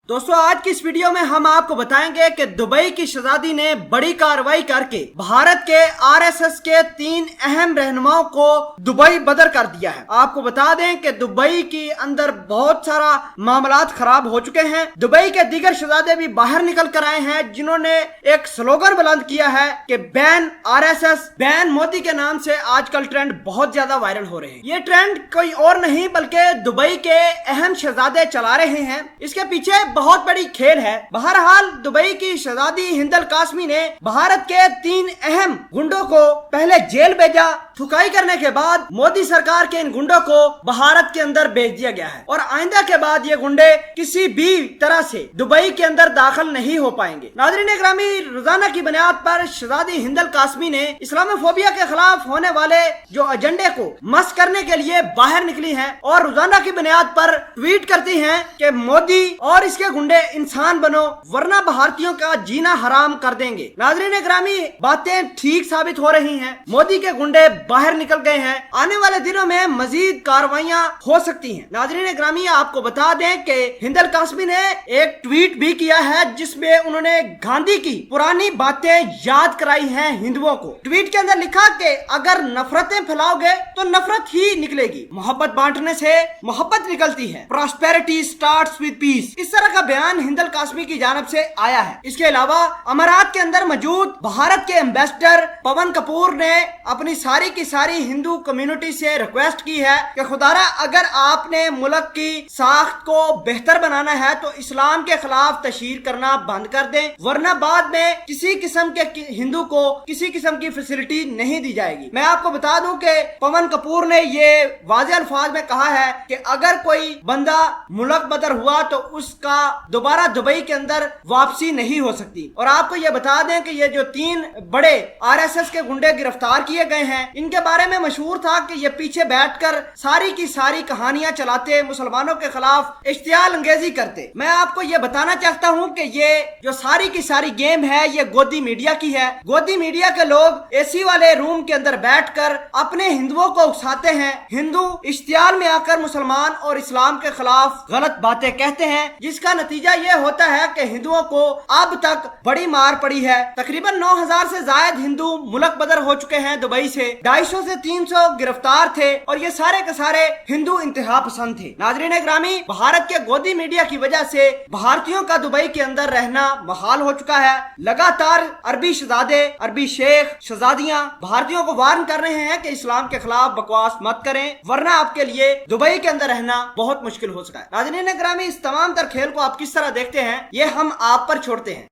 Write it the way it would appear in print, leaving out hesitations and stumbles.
दोस्तों आज की इस वीडियो में हम आपको बताएंगे कि दुबई की शहजादी ने बड़ी कार्रवाई करके भारत के आरएसएस के 3 अहम रहनुमाओं को दुबई बदर कर दिया है। आपको बता दें कि दुबई के अंदर बहुत सारा मामलात खराब हो चुके हैं। दुबई के दीगर शहजादे भी बाहर निकल कर आए हैं जिन्होंने एक स्लोगन बुलंद किया है कि बैन आरएसएस, बैन मोदी के नाम से आजकल ट्रेंड बहुत ज्यादा वायरल हो रहे हैं। ये ट्रेंड कोई और नहीं बल्कि दुबई के अहम शहजादे चला रहे हैं। इसके पीछे बहुत बड़ी खेल है। बहरहाल दुबई की शहजादी हिंद अल कासमी ने भारत के 3 अहम गुंडों को पहले जेल भेजा। थुकाई करने के बाद मोदी सरकार के इन गुंडों को भारत के अंदर भेज दिया गया है और आइंदा के बाद ये गुंडे किसी भी तरह से दुबई के अंदर दाखिल नहीं हो पाएंगे। नाज़रीन ग्रामी, रोजाना की बुनियाद पर शहजादी हिंद अल कासमी ने इस्लामोफोबिया के खिलाफ होने वाले जो एजेंडे को मस करने के लिए बाहर निकली हैं और रोजाना की बुनियाद पर ट्वीट करती हैं कि मोदी और इसके गुंडे इंसान बनो वरना भारतीयों का जीना हराम कर देंगे। नाज़रीन ग्रामी, बातें ठीक साबित हो रही हैं। मोदी के गुंडे बाहर निकल गए हैं। आने वाले दिनों में मजीद कार्रवाइयां हो सकती हैं। नाज़रीन ग्रामी, आपको बता दें कि हिंद अल कासमी ने एक ट्वीट भी किया है जिसमें उन्होंने गांधी की पुरानी बातें याद कराई हैं हिंदुओं को। ट्वीट के अंदर लिखा कि अगर नफरतें फैलाओगे तो नफरत ही निकलेगी, मोहब्बत बांटने से मोहब्बत निकलती है, प्रॉस्पेरिटी स्टार्ट्स विद पीस। इस तरह का बयान हिंद अल कासमी की जानब से आया है। इसके अलावा अमारात के अंदर मौजूद भारत के एम्बेसडर पवन कपूर ने अपनी सारी की सारी हिंदू कम्युनिटी से रिक्वेस्ट की है कि खुदारा अगर आपने मुल्क की साख्त को बेहतर बनाना है तो इस्लाम के खिलाफ तशहीर करना बंद कर दें, वरना बाद में किसी किस्म के हिंदू को किसी किस्म की फैसिलिटी नहीं दी जाएगी। मैं आपको बता दूं कि पवन कपूर ने ये वाज़ेह अल्फाज में कहा है कि अगर कोई बंदा मुल्क बदर हुआ तो उसका दोबारा दुबई के अंदर वापसी नहीं हो सकती। और आपको ये बता दें कि ये जो 3 बड़े आरएसएस के गुंडे गिरफ्तार किए गए हैं, इनके बारे में मशहूर था कि ये पीछे बैठकर सारी की सारी कहानियां चलाते, मुसलमानों के खिलाफ इश्तियाल अंगेजी करते। मैं आपको ये बताना चाहता हूं कि ये जो सारी की सारी गेम है ये गोदी मीडिया की है। गोदी मीडिया के लोग एसी वाले रूम के अंदर बैठकर अपने हिंदुओं को उकसाते हैं। हिंदू इश्तियाल में आकर मुसलमान और इस्लाम के खिलाफ गलत बातें कहते हैं, जिसका नतीजा ये होता है कि हिंदुओं को अब तक बड़ी मार पड़ी है। तकरीबन 9000 से ज्यादा हिंदू मुल्क बदर हो चुके हैं दुबई से। 250 से 300 गिरफ्तार थे और ये सारे के सारे हिंदू इंतहा पसंद थे। नाज़रीन ग्रामी, भारत के गोदी मीडिया की वजह से भारतीयों का दुबई के अंदर रहना मुहाल हो चुका है। लगातार अरबी शहजादे, अरबी शेख, शहजादियां भारतीयों को वार्न कर रहे हैं कि इस्लाम के खिलाफ बकवास मत करें वरना आपके लिए दुबई के अंदर रहना बहुत मुश्किल हो सकता है। नाज़रीन ग्रामी, इस तमाम तर खेल को आप किस तरह देखते हैं ये हम आप पर छोड़ते हैं।